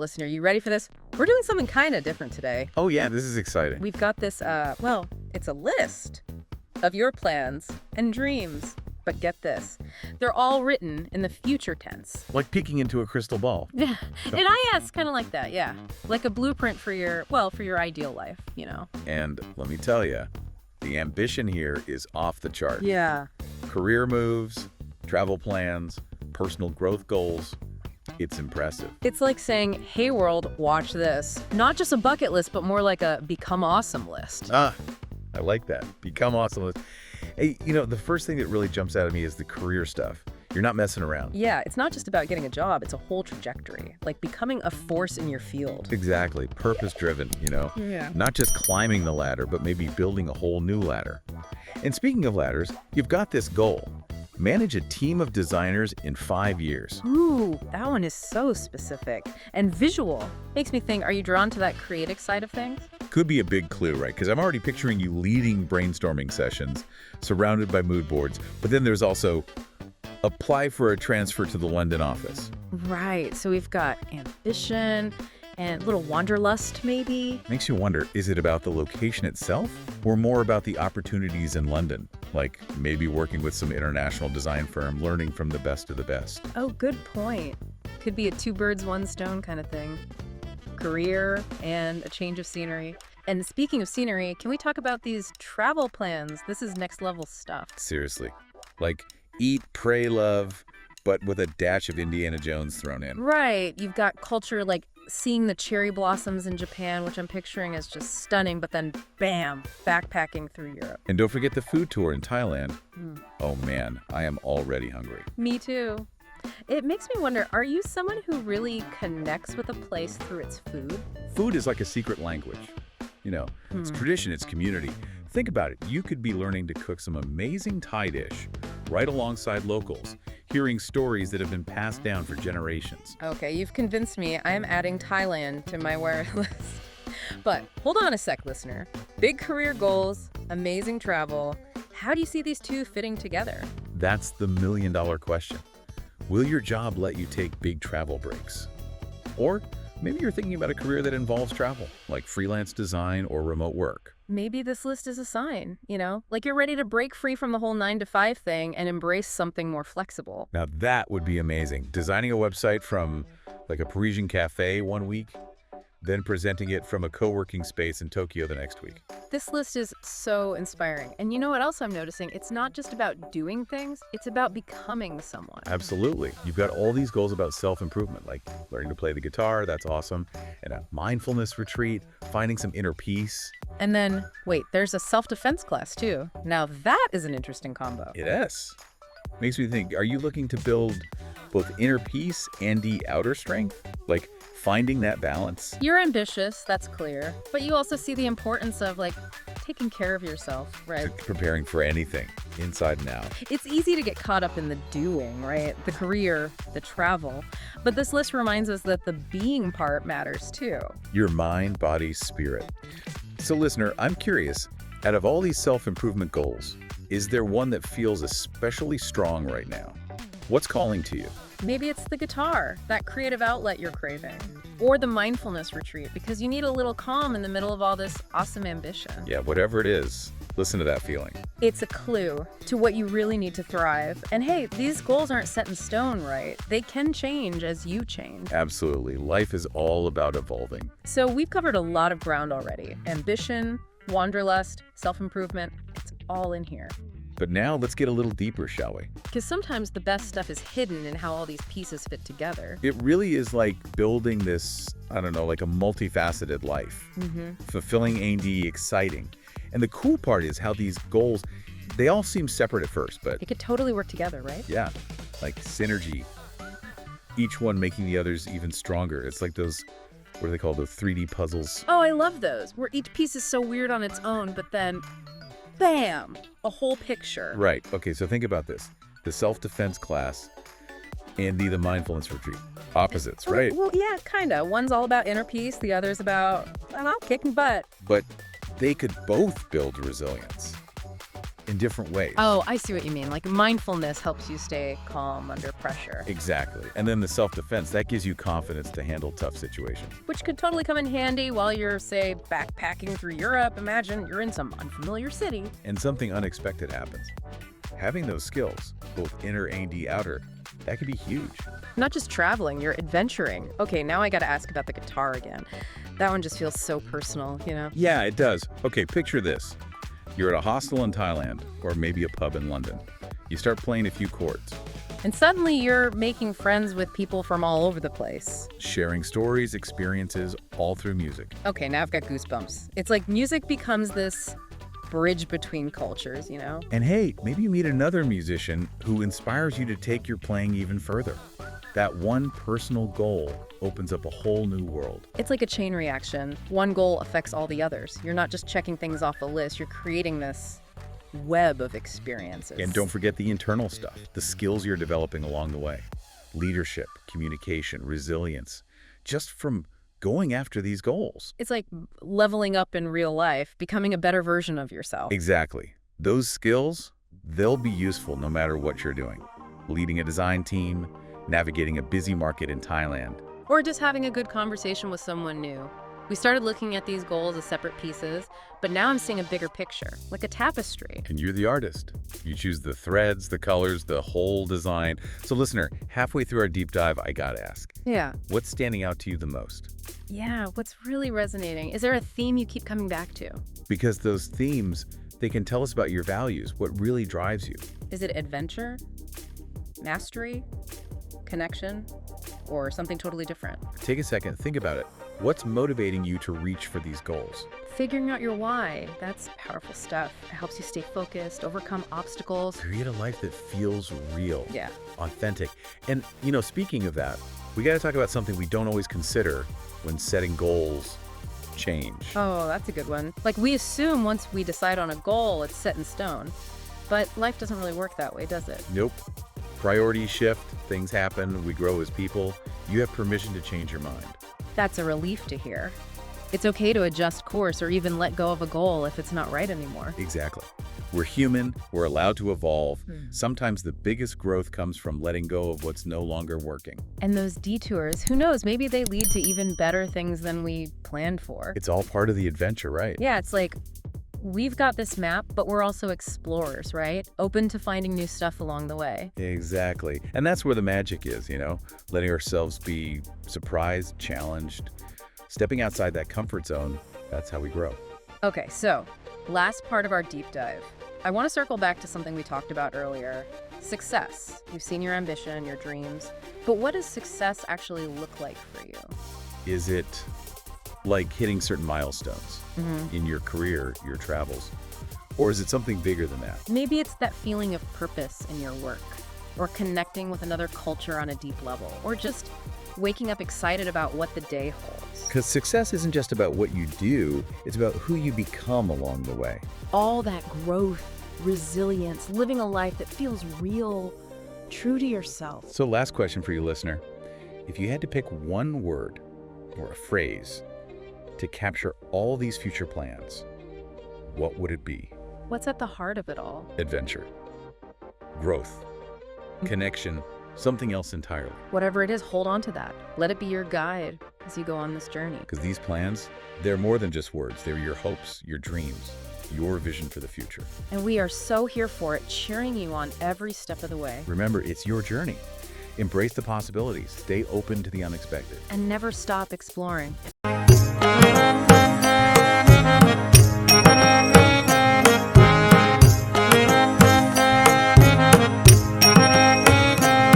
listener, you ready for this? We're doing something kind of different today. Oh, yeah, this is exciting. We've got this, well, it's a list of your plans and dreams. But get this, they're all written in the future tense. Like peeking into a crystal ball. Yeah, and it's kind of like that, yeah. Like a blueprint for your ideal life, you know. And let me tell you, the ambition here is off the chart. Yeah. Career moves, travel plans, personal growth goals. It's impressive. It's like saying, hey world, watch this. Not just a bucket list, but more like a become awesome list. I like that. Become awesome. Hey, the first thing that really jumps out at me is the career stuff. You're not messing around. Yeah, it's not just about getting a job. It's a whole trajectory, like becoming a force in your field. Exactly. Purpose-driven, Yeah. Not just climbing the ladder, but maybe building a whole new ladder. And speaking of ladders, you've got this goal. Manage a team of designers in 5 years. Ooh, that one is so specific. And visual. Makes me think, are you drawn to that creative side of things? Could be a big clue, right? Because I'm already picturing you leading brainstorming sessions, surrounded by mood boards. But then there's also apply for a transfer to the London office. Right. So we've got ambition and a little wanderlust, maybe. Makes you wonder, is it about the location itself or more about the opportunities in London? Like maybe working with some international design firm, learning from the best of the best. Oh, good point. Could be a two birds, one stone kind of thing. Career and a change of scenery. And speaking of scenery, can we talk about these travel plans? This is next level stuff. Seriously. Like eat, pray, love, but with a dash of Indiana Jones thrown in. Right. You've got culture like seeing the cherry blossoms in Japan, which I'm picturing as just stunning, but then bam, backpacking through Europe. And don't forget the food tour in Thailand. Oh man, I am already hungry. Me too. It makes me wonder, are you someone who really connects with a place through its food? Food is like a secret language. It's tradition, it's community. Think about it. You could be learning to cook some amazing Thai dish right alongside locals, hearing stories that have been passed down for generations. Okay, you've convinced me. I am adding Thailand to my where list. But hold on a sec, listener. Big career goals, amazing travel. How do you see these two fitting together? That's the million-dollar question. Will your job let you take big travel breaks? Or maybe you're thinking about a career that involves travel, like freelance design or remote work. Maybe this list is a sign, like you're ready to break free from the whole 9-to-5 thing and embrace something more flexible. Now that would be amazing. Designing a website from like a Parisian cafe one week, then presenting it from a co-working space in Tokyo the next week. This list is so inspiring. And you know what else I'm noticing? It's not just about doing things, it's about becoming someone. Absolutely. You've got all these goals about self-improvement, like learning to play the guitar, that's awesome, and a mindfulness retreat, finding some inner peace. And then, wait, there's a self-defense class too. Now that is an interesting combo. It is. Makes me think, are you looking to build both inner peace and the outer strength? Like finding that balance? You're ambitious, that's clear. But you also see the importance of taking care of yourself, right? Preparing for anything, inside and out. It's easy to get caught up in the doing, right? The career, the travel. But this list reminds us that the being part matters too. Your mind, body, spirit. So listener, I'm curious, out of all these self-improvement goals, is there one that feels especially strong right now? What's calling to you? Maybe it's the guitar, that creative outlet you're craving. Or the mindfulness retreat, because you need a little calm in the middle of all this awesome ambition. Yeah, whatever it is, listen to that feeling. It's a clue to what you really need to thrive. And hey, these goals aren't set in stone, right? They can change as you change. Absolutely. Life is all about evolving. So we've covered a lot of ground already. Ambition, wanderlust, self-improvement, it's all in here. But now let's get a little deeper, shall we? Because sometimes the best stuff is hidden in how all these pieces fit together. It really is like building this, like a multifaceted life. Fulfilling and exciting. And the cool part is how these goals, they all seem separate at first, but It could totally work together, right? yeah, like synergy. Each one making the others even stronger. It's like those, what do they call those 3D puzzles? Oh, I love those, where each piece is so weird on its own, but then, bam, a whole picture. Right. Okay, so think about this. The self-defense class and the mindfulness retreat. Opposites, right? Well, yeah, kind of. One's all about inner peace. The other's about, kicking butt. But they could both build resilience. in different ways. Oh, I see what you mean. Like mindfulness helps you stay calm under pressure, Exactly. And then the self-defense, that gives you confidence to handle tough situations. which could totally come in handy while you're, say, backpacking through Europe. Imagine you're in some unfamiliar city. And something unexpected happens. Having those skills, both inner and outer, that could be huge. Not just traveling, you're adventuring. Okay, now I gotta ask about the guitar again. That one just feels so personal, you know? Yeah, it does. Okay, picture this. You're at a hostel in Thailand, or maybe a pub in London. You start playing a few chords, And suddenly you're making friends with people from all over the place. sharing stories, experiences, all through music. Okay, now I've got goosebumps. It's like music becomes this bridge between cultures, you know? And hey, maybe you meet another musician who inspires you to take your playing even further. That one personal goal opens up a whole new world. It's like a chain reaction. One goal affects all the others. You're not just checking things off the list, you're creating this web of experiences. And don't forget the internal stuff, the skills you're developing along the way. Leadership, communication, resilience, just from going after these goals. It's like leveling up in real life, becoming a better version of yourself. Exactly. Those skills, they'll be useful no matter what you're doing. Leading a design team, navigating a busy market in Thailand. Or just having a good conversation with someone new. We started looking at these goals as separate pieces, but now I'm seeing a bigger picture, like a tapestry. And you're the artist. You choose the threads, the colors, the whole design. So listener, halfway through our deep dive, I gotta ask, Yeah. what's standing out to you the most? Yeah, what's really resonating? Is there a theme you keep coming back to? Because those themes, they can tell us about your values, what really drives you. Is it adventure, mastery, connection, or something totally different? Take a second, think about it. What's motivating you to reach for these goals? Figuring out your why, that's powerful stuff. It helps you stay focused, overcome obstacles. Create a life that feels real, Yeah. authentic. And, speaking of that, we got to talk about something we don't always consider when setting goals change. Oh, that's a good one. Like we assume once we decide on a goal, it's set in stone. But life doesn't really work that way, does it? Nope. Priorities shift, things happen, we grow as people. You have permission to change your mind. That's a relief to hear. It's okay to adjust course or even let go of a goal if it's not right anymore. Exactly. We're human, we're allowed to evolve. Sometimes the biggest growth comes from letting go of what's no longer working. And those detours, who knows, maybe they lead to even better things than we planned for. It's all part of the adventure, right? Yeah, it's like we've got this map, but we're also explorers, right? Open to finding new stuff along the way. Exactly. And that's where the magic is, letting ourselves be surprised, challenged, stepping outside that comfort zone. That's how we grow. Okay, so last part of our deep dive. I want to circle back to something we talked about earlier. Success. You've seen your ambition, your dreams. But what does success actually look like for you? Is it like hitting certain milestones in your career, your travels? Or is it something bigger than that? Maybe it's that feeling of purpose in your work, or connecting with another culture on a deep level, or just waking up excited about what the day holds. Because success isn't just about what you do, it's about who you become along the way. All that growth, resilience, living a life that feels real, true to yourself. So last question for you, listener. If you had to pick one word or a phrase to capture all these future plans, what would it be? What's at the heart of it all? Adventure, growth, connection, something else entirely. Whatever it is, hold on to that. Let it be your guide as you go on this journey. Because these plans, they're more than just words. They're your hopes, your dreams, your vision for the future. And we are so here for it, cheering you on every step of the way. Remember, it's your journey. Embrace the possibilities. Stay open to the unexpected. And never stop exploring.